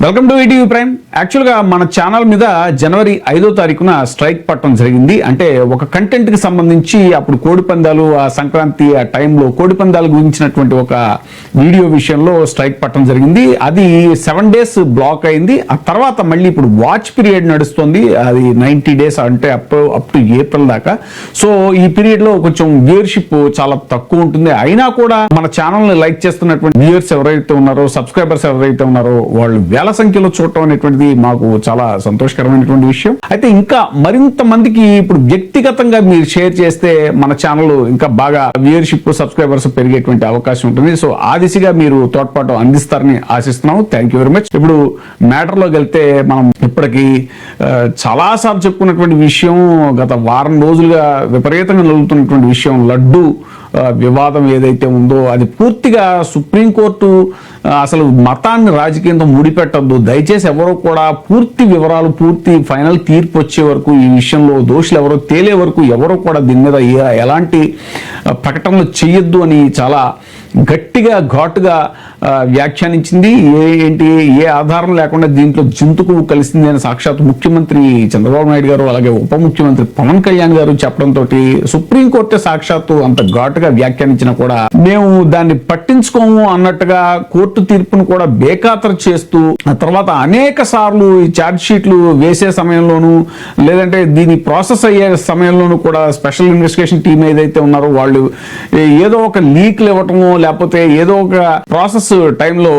Welcome to ETV prime. యాక్చువల్గా మన channel మీద జనవరి 5వ తారీఖున స్ట్రైక్ పట్టడం జరిగింది. అంటే ఒక కంటెంట్ కి సంబంధించి అప్పుడు కోడి పందాలు, ఆ సంక్రాంతి ఆ టైంలో కోడి పందాలు గురించినటువంటి ఒక వీడియో విషయంలో స్ట్రైక్ పట్టడం జరిగింది. అది 7 days బ్లాక్ అయింది. ఆ తర్వాత మళ్ళీ ఇప్పుడు వాచ్ పీరియడ్ నడుస్తుంది. అది 90 days, అంటే అప్ టు ఏప్రిల్ దాకా. సో ఈ పీరియడ్ లో కొంచెం వ్యూవర్షిప్ చాలా తక్కువ ఉంటుంది. అయినా కూడా మన ఛానల్ ని లైక్ చేస్తున్నటువంటి వ్యూవర్స్ ఎవరైతే ఉన్నారో, సబ్స్క్రైబర్స్ ఎవరైతే ఉన్నారో వాళ్ళు వేల సంఖ్యలో చూడటం అనేటువంటిది మాకు చాలా సంతోషకరమైనటువంటి విషయం. అయితే ఇంకా మరింత మందికి ఇప్పుడు వ్యక్తిగతంగా మీరు షేర్ చేస్తే మన ఛానల్ ఇంకా బాగా వ్యూవర్షిప్, సబ్స్క్రైబర్స్ పెరిగేటువంటి అవకాశం ఉంటుంది. సో ఆ దిశగా మీరు తోడ్పాటు అందిస్తారని ఆశిస్తున్నాము. Thank you very much. ఇప్పుడు మ్యాటర్ లోకి వెళ్తే, మనం ఇప్పటికీ చాలా సార్లు చెప్పుకున్నటువంటి విషయం, గత వారం రోజులుగా విపరీతంగా నలుగుతున్నటువంటి విషయం, లడ్డు వివాదం ఏదైతే ఉందో అది పూర్తిగా సుప్రీంకోర్టు అసలు మతాన్ని రాజకీయంతో ముడిపెట్టద్దు, దయచేసి ఎవరో కూడా పూర్తి వివరాలు, పూర్తి ఫైనల్ తీర్పు వచ్చే వరకు, ఈ విషయంలో దోషులు ఎవరో తేలే వరకు ఎవరో కూడా దీని మీద ఎలాంటి ప్రకటనలు చేయొద్దు అని చాలా గట్టిగా ఘాటుగా వ్యాఖ్యానించింది. ఏ ఆధారం లేకుండా దీంట్లో జంతుకు కలిసింది అని సాక్షాత్ ముఖ్యమంత్రి చంద్రబాబు నాయుడు గారు, అలాగే ఉప ముఖ్యమంత్రి పవన్ కళ్యాణ్ గారు చెప్పడంతో సుప్రీంకోర్టు సాక్షాత్తు అంత ఘాటుగా వ్యాఖ్యానించినా కూడా మేము దాన్ని పట్టించుకోము అన్నట్టుగా కోర్టు తీర్పును కూడా బేఖాతరు చేస్తూ, ఆ తర్వాత అనేక సార్లు ఈ ఛార్జ్ షీట్లు వేసే సమయంలోనూ, లేదంటే దీని ప్రాసెస్ అయ్యే సమయంలోనూ కూడా స్పెషల్ ఇన్వెస్టిగేషన్ టీం ఏదైతే ఉన్నారో వాళ్ళు ఏదో ఒక లీక్లు ఇవ్వటము, లేకపోతే ఏదో ఒక ప్రాసెస్ టైంలో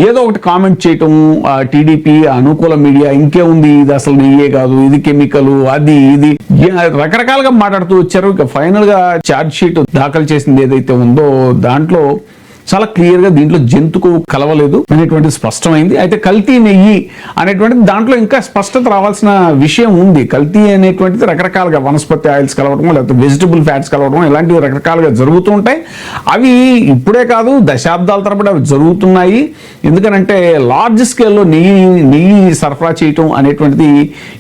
ఏదో ఒకటి కామెంట్ చేయటం, టీడీపీ అనుకూల మీడియా ఇంకేముంది, ఇది అసలు నెయ్యే కాదు, ఇది కెమికల్, అది ఇది రకరకాలుగా మాట్లాడుతూ వచ్చారు. ఇక ఫైనల్ గా ఛార్జ్ షీట్ దాఖలు చేసింది ఏదైతే ఉందో దాంట్లో చాలా క్లియర్ గా దీంట్లో జంతుకు కలవలేదు అనేటువంటి స్పష్టమైంది. అయితే కల్తీ నెయ్యి అనేటువంటిది దాంట్లో ఇంకా స్పష్టత రావాల్సిన విషయం ఉంది. కల్తీ అనేటువంటిది రకరకాలుగా వనస్పతి ఆయిల్స్ కలవడం, లేకపోతే వెజిటబుల్ ఫ్యాట్స్ కలవడం, ఇలాంటివి రకరకాలుగా జరుగుతూ ఉంటాయి. అవి ఇప్పుడే కాదు, దశాబ్దాల తరబడి అవి జరుగుతున్నాయి. ఎందుకనంటే లార్జ్ స్కేల్లో నెయ్యి సరఫరా చేయటం అనేటువంటిది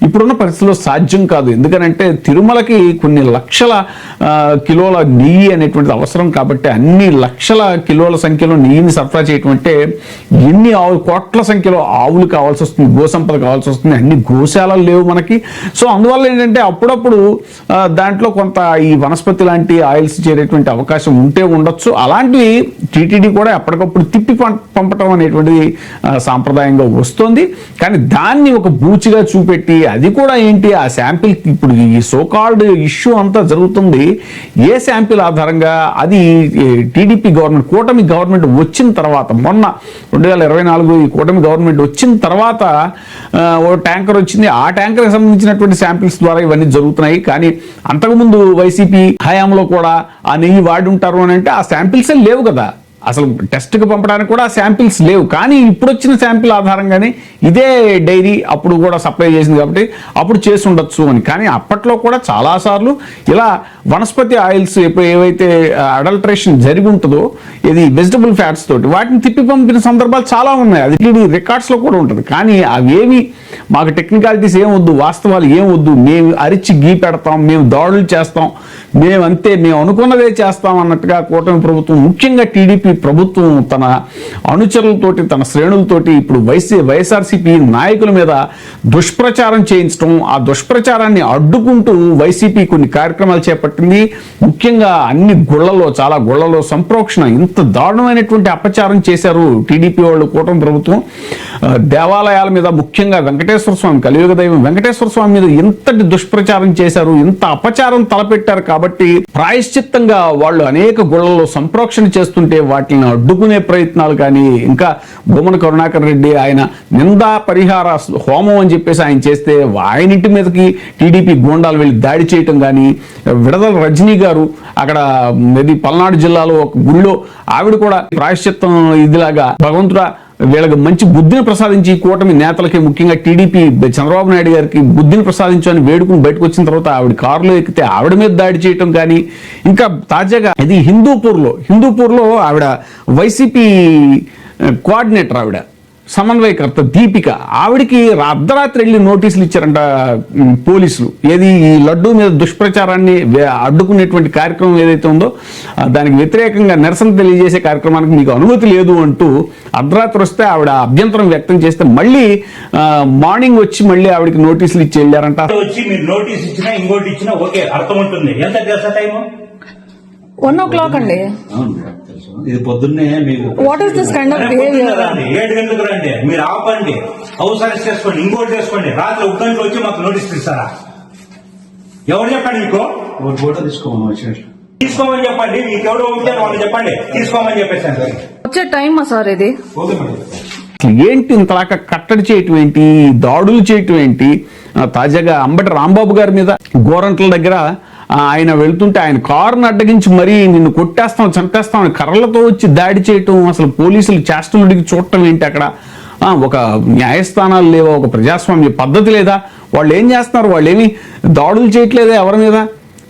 ఇప్పుడున్న పరిస్థితుల్లో సాధ్యం కాదు. ఎందుకనంటే తిరుమలకి కొన్ని లక్షల కిలోల నెయ్యి అనేటువంటిది అవసరం. కాబట్టి అన్ని లక్షల కిలోల సంఖ్యలో నెయ్యిని సరఫరా చేయటం అంటే ఎన్ని కోట్ల సంఖ్యలో ఆవులు కావాల్సి వస్తుంది, గోసంపద కావాల్సి వస్తుంది. అన్ని గోశాలలు లేవు మనకి. సో అందువల్ల ఏంటంటే అప్పుడప్పుడు దాంట్లో కొంత ఈ వనస్పతి లాంటి ఆయిల్స్ చేరేటువంటి అవకాశం ఉంటే ఉండొచ్చు. అలాంటివి టీటీడీ కూడా ఎప్పటికప్పుడు తిప్పి పంపటం అనేటువంటిది సాంప్రదాయంగా వస్తుంది. కానీ దాన్ని ఒక బూచిగా చూపెట్టి, అది కూడా ఏంటి, ఆ శాంపిల్ ఇప్పుడు ఈ సోకాల్డ్ ఇష్యూ అంతా జరుగుతుంది ఏ శాంపిల్ ఆధారంగా, అది టీడీపీ గవర్నమెంట్, కూటమి గవర్నమెంట్ వచ్చిన తర్వాత, మొన్న 2024 ఈ కూటమి గవర్నమెంట్ వచ్చిన తర్వాత ఓ ట్యాంకర్ వచ్చింది. ఆ ట్యాంకర్కి సంబంధించినటువంటి శాంపిల్స్ ద్వారా ఇవన్నీ జరుగుతున్నాయి. కానీ అంతకుముందు వైసీపీ హయాంలో కూడా ఆ నెయ్యి వాడి ఉంటారు అని అంటే ఆ శాంపిల్సే లేవు కదా, అసలు టెస్ట్కి పంపడానికి కూడా శాంపిల్స్ లేవు. కానీ ఇప్పుడు వచ్చిన శాంపిల్ ఆధారంగానే ఇదే డైరీ అప్పుడు కూడా సప్లై చేసింది కాబట్టి అప్పుడు చేసి ఉండొచ్చు అని. కానీ అప్పట్లో కూడా చాలాసార్లు ఇలా వనస్పతి ఆయిల్స్ ఏవైతే అడల్టరేషన్ జరిగి ఉంటుందో, ఇది వెజిటబుల్ ఫ్యాట్స్ తోటి వాటిని తిప్పి పంపిన సందర్భాలు చాలా ఉన్నాయి. అది రికార్డ్స్లో కూడా ఉంటుంది. కానీ అవేమి మాకు టెక్నికాలిటీస్ ఏం వద్దు, వాస్తవాలు ఏం వద్దు, మేము అరిచి గీ పెడతాం, మేము దాడులు చేస్తాం, మేమంతే, మేము అనుకున్నదే చేస్తాం అన్నట్టుగా కూటమి ప్రభుత్వం, ముఖ్యంగా టీడీపీ ప్రభుత్వం తన అనుచరులతోటి, తన శ్రేణులతోటి ఇప్పుడు వైఎస్ఆర్సీపీ నాయకుల మీద దుష్ప్రచారం చేయించడం, ఆ దుష్ప్రచారాన్ని అడ్డుకుంటూ వైసీపీ కొన్ని కార్యక్రమాలు చేపట్టింది. ముఖ్యంగా అన్ని గుళ్లలో, చాలా గుళ్లలో సంప్రోక్షణ, ఇంత దారుణమైనటువంటి అపచారం చేశారు టీడీపీ వాళ్ళు, కూటమి ప్రభుత్వం. దేవాలయాల మీద, ముఖ్యంగా వెంకటేశ్వర స్వామి, కలియుగ దైవం వెంకటేశ్వర స్వామి మీద ఇంతటి దుష్ప్రచారం చేశారు, ఇంత అపచారం తలపెట్టారు. కాబట్టి ప్రాయశ్చిత్తంగా వాళ్ళు అనేక గుళ్లలో సంప్రోక్షణ చేస్తుంటే వాటిని అడ్డుకునే ప్రయత్నాలు కానీ, ఇంకా గుమ్మన కరుణాకర్ రెడ్డి ఆయన నిందా పరిహార హోమం అని చెప్పేసి ఆయన చేస్తే ఆయనింటి మీదకి టీడీపీ గూండాలు వెళ్ళి దాడి చేయటం కానీ, విడదల రజనీ గారు అక్కడ పల్నాడు జిల్లాలో ఒక గుళ్ళో ఆవిడ కూడా ప్రాయశ్చిత్తం ఇదిలాగా భగవంతుడా వీళ్ళకి మంచి బుద్ధిని ప్రసాదించి, కూటమి నేతలకి, ముఖ్యంగా టీడీపీ చంద్రబాబు నాయుడు గారికి బుద్ధిని ప్రసాదించని వేడుకుని బయటకు వచ్చిన తర్వాత ఆవిడ కారులో ఎక్కితే ఆవిడ మీద దాడి చేయటం కానీ, ఇంకా తాజాగా ఇది హిందూపూర్లో ఆవిడ వైసీపీ కోఆర్డినేటర్, ఆవిడ సమన్వయకర్త దీపిక, ఆవిడికి అర్ధరాత్రి వెళ్ళి నోటీసులు ఇచ్చారంట పోలీసులు. ఏది ఈ లడ్డూ మీద దుష్ప్రచారాన్ని అడ్డుకునేటువంటి కార్యక్రమం ఏదైతే ఉందో దానికి వ్యతిరేకంగా నిరసన తెలియజేసే కార్యక్రమానికి మీకు అనుమతి లేదు అంటూ అర్ధరాత్రి వస్తే ఆవిడ అభ్యంతరం వ్యక్తం చేస్తే మళ్ళీ మార్నింగ్ వచ్చి మళ్ళీ ఆవిడకి నోటీసులు ఇచ్చి వెళ్ళారంట. వచ్చి మీరు నోటీస్ ఇచ్చినా ఇంకోటి ఇచ్చినా ఓకే అర్థం ఉంటుంది. ఎంత తెలుసా టైము? 1 o'clock అండి. ఇది పొద్దున్నే మీకు what is this kind of behaviour? 7 గంటలకు రండి, మీరు ఆపండి, హౌస్ అరెస్ట్ చేసుకోండి, ఇంకోటి చేసుకోండి. రాత్రి 1 గంటలకు వచ్చి మాకు నోటీస్ ఇస్తారా? ఎవరు చెప్పండి మీకు? ఫోటో తీసుకోమని చెప్పండి. మీకు ఎవరో ఉంటే వాళ్ళు చెప్పండి తీసుకోమని చెప్పేసి. వచ్చే టైమా సార్ ఇది? ఏంటి ఇంతలాగా కట్టడి చేయటం ఏంటి, దాడులు చేయటం ఏంటి? తాజాగా అంబటి రాంబాబు గారి మీద గోరంట్ల దగ్గర ఆయన వెళ్తుంటే ఆయన కారును అడ్డగించి మరీ నిన్ను కొట్టేస్తాం చంపేస్తాం అని కర్రలతో వచ్చి దాడి చేయటం, అసలు పోలీసులు చేష్టలుడికి చూడటం ఏంటి? అక్కడ ఒక న్యాయస్థానాలు లేవా, ఒక ప్రజాస్వామ్య పద్ధతి లేదా? వాళ్ళు ఏం చేస్తున్నారు? వాళ్ళు ఏమి దాడులు చేయట్లేదా ఎవరి మీద?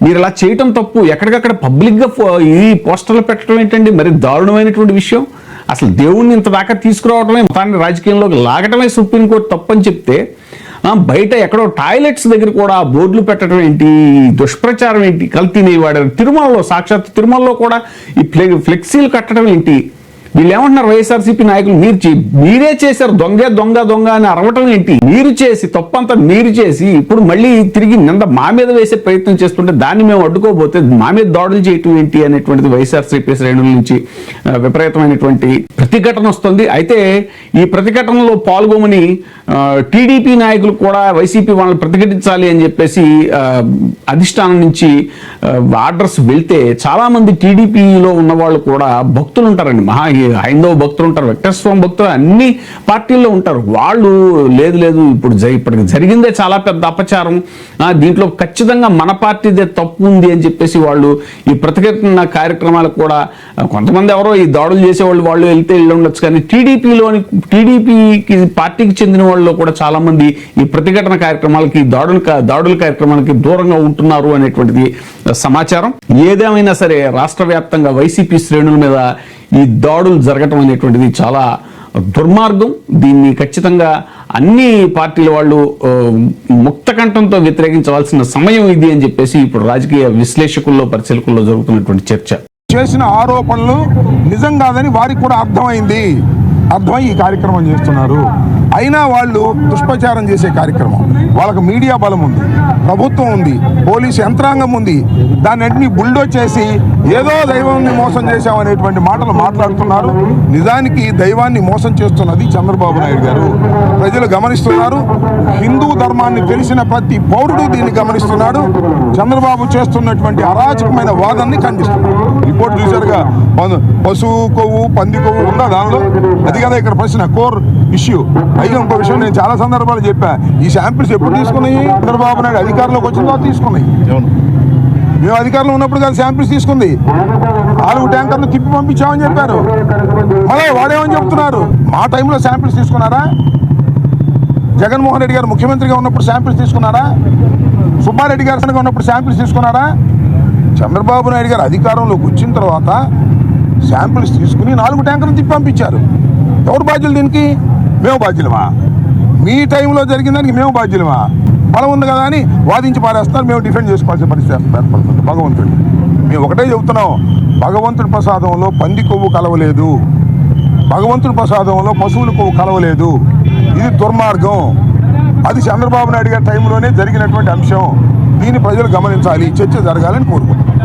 మీరు ఇలా చేయటం తప్పు. ఎక్కడికక్కడ పబ్లిక్గా ఈ పోస్టర్లు పెట్టడం ఏంటండి? మరి దారుణమైనటువంటి విషయం. అసలు దేవుణ్ణి ఇంత దాకా తీసుకురావడమే, మతాన్ని రాజకీయంలోకి లాగటమే సుప్రీంకోర్టు తప్పని చెప్తే బయట ఎక్కడో టాయిలెట్స్ దగ్గర కూడా బోర్డులు పెట్టడం ఏంటి? దుష్ప్రచారం ఏంటి? కల్తీని వాడారు. తిరుమలలో, సాక్షాత్ తిరుమలలో కూడా ఈ ఫ్లెక్సీలు కట్టడం ఏంటి? వీళ్ళు ఏమంటున్నారు వైఎస్ఆర్సీపీ నాయకులు, మీరే చేశారు, దొంగ దొంగ దొంగ అని అరవటం ఏంటి? మీరు చేసి తప్పంతా మీరు చేసి ఇప్పుడు మళ్ళీ తిరిగి నింద మా మీద వేసే ప్రయత్నం చేస్తుంటే దాన్ని మేము అడ్డుకోబోతే మా మీద దాడులు చేయటం ఏంటి అనేటువంటిది వైఎస్ఆర్సీపీ శ్రేణుల నుంచి విపరీతమైనటువంటి ప్రతిఘటన వస్తుంది. అయితే ఈ ప్రతిఘటనలో పాల్గొమని టీడీపీ నాయకులు కూడా వైసీపీ వాళ్ళని ప్రతిఘటించాలి అని చెప్పేసి అధిష్టానం నుంచి ఆర్డర్స్ వెళ్తే చాలా మంది టీడీపీలో ఉన్న వాళ్ళు కూడా భక్తులు ఉంటారండి, హైందవ భక్తులు ఉంటారు, వెంకటేశ్వర భక్తులు అన్ని పార్టీల్లో ఉంటారు. వాళ్ళు లేదు ఇప్పటికి జరిగిందే చాలా పెద్ద అపచారం, దీంట్లో ఖచ్చితంగా మన పార్టీదే తప్పు ఉంది అని చెప్పేసి వాళ్ళు ఈ ప్రతిఘటన కార్యక్రమాలకు కూడా కొంతమంది ఎవరో ఈ దాడులు చేసేవాళ్ళు వాళ్ళు వెళ్తే వెళ్ళి ఉండొచ్చు, కానీ టీడీపీకి పార్టీకి చెందిన వాళ్ళు కూడా చాలా మంది ఈ ప్రతిఘటన కార్యక్రమాలకి దాడుల కార్యక్రమాలకి దూరంగా ఉంటున్నారు అనేటువంటిది సమాచారం. ఏదేమైనా సరే రాష్ట్ర వ్యాప్తంగా వైసీపీ శ్రేణుల మీద ఈ దాడులు జరగటం అనేటువంటిది చాలా దుర్మార్గం. దీన్ని ఖచ్చితంగా అన్ని పార్టీల వాళ్ళు ముక్తకంఠంతో వ్యతిరేకించవలసిన సమయం ఇది అని చెప్పేసి ఇప్పుడు రాజకీయ విశ్లేషకుల్లో పరిశీలకుల్లో జరుగుతున్నటువంటి చర్చ. చేసిన ఆరోపణలు నిజం కాదని వారికి కూడా అర్థమై ఈ కార్యక్రమం చేస్తున్నారు. అయినా వాళ్ళు దుష్ప్రచారం చేసే కార్యక్రమం, వాళ్ళకు మీడియా బలం ఉంది, ప్రభుత్వం ఉంది, పోలీసు యంత్రాంగం ఉంది, దాన్నింటినీ బుల్డోజ్ చేసి ఏదో దైవాన్ని మోసం చేశామనేటువంటి మాటలు మాట్లాడుతున్నారు. నిజానికి దైవాన్ని మోసం చేస్తున్నది చంద్రబాబు నాయుడు గారు. ప్రజలు గమనిస్తున్నారు. హిందూ ధర్మాన్ని తెలిసిన ప్రతి పౌరుడు దీన్ని గమనిస్తున్నాడు. చంద్రబాబు చేస్తున్నటువంటి అరాచకమైన వాదాన్ని ఖండిస్తున్నారు. రిపోర్ట్ చూశారుగా, పశువు కొవ్వు పంది కొవ్వు ఉందా దానిలో? అది కదా ఇక్కడ ప్రశ్న, కోర్ ఇష్యూ. అయితే ఇంకో విషయం నేను చాలా సందర్భాలు చెప్పా, ఈ శాంపిల్స్ ఎప్పుడు తీసుకున్నాయి? చంద్రబాబు నాయుడు అధికారంలోకి వచ్చిన తర్వాత తీసుకున్నాయి. మేము అధికారంలో ఉన్నప్పుడు కాదు శాంపిల్స్ తీసుకుంది. 4 ట్యాంకర్లు తిప్పి పంపించామని చెప్పారు. మళ్ళీ వాడేమని చెప్తున్నారు? మా టైంలో శాంపిల్స్ తీసుకున్నారా? జగన్మోహన్ రెడ్డి గారు ముఖ్యమంత్రిగా ఉన్నప్పుడు శాంపిల్స్ తీసుకున్నారా? సుబ్బారెడ్డి గారు ఉన్నప్పుడు శాంపిల్స్ తీసుకున్నారా? చంద్రబాబు నాయుడు గారు అధికారంలోకి వచ్చిన తర్వాత శాంపిల్స్ తీసుకుని 4 ట్యాంకర్లు తిప్పి పంపించారు. ఎవరు బాధ్యులు దీనికి? మేము బాధ్యులమా? మీ టైంలో జరిగిన దానికి మేము బాధ్యులమా? బలం ఉంది కదా అని వాదించి పారేస్తున్నారు. మేము డిఫెండ్ చేసుకోవాల్సిన పరిస్థితి ఏర్పడుతుంది. భగవంతుడు, మేము ఒకటే చెబుతున్నాం, భగవంతుడి ప్రసాదంలో పంది కొవ్వు కలవలేదు, భగవంతుడి ప్రసాదంలో పశువుల కొవ్వు కలవలేదు. ఇది దుర్మార్గం. అది చంద్రబాబు నాయుడు గారి టైంలోనే జరిగినటువంటి అంశం. దీన్ని ప్రజలు గమనించాలి, చర్చ జరగాలని కోరుకుంటున్నాం.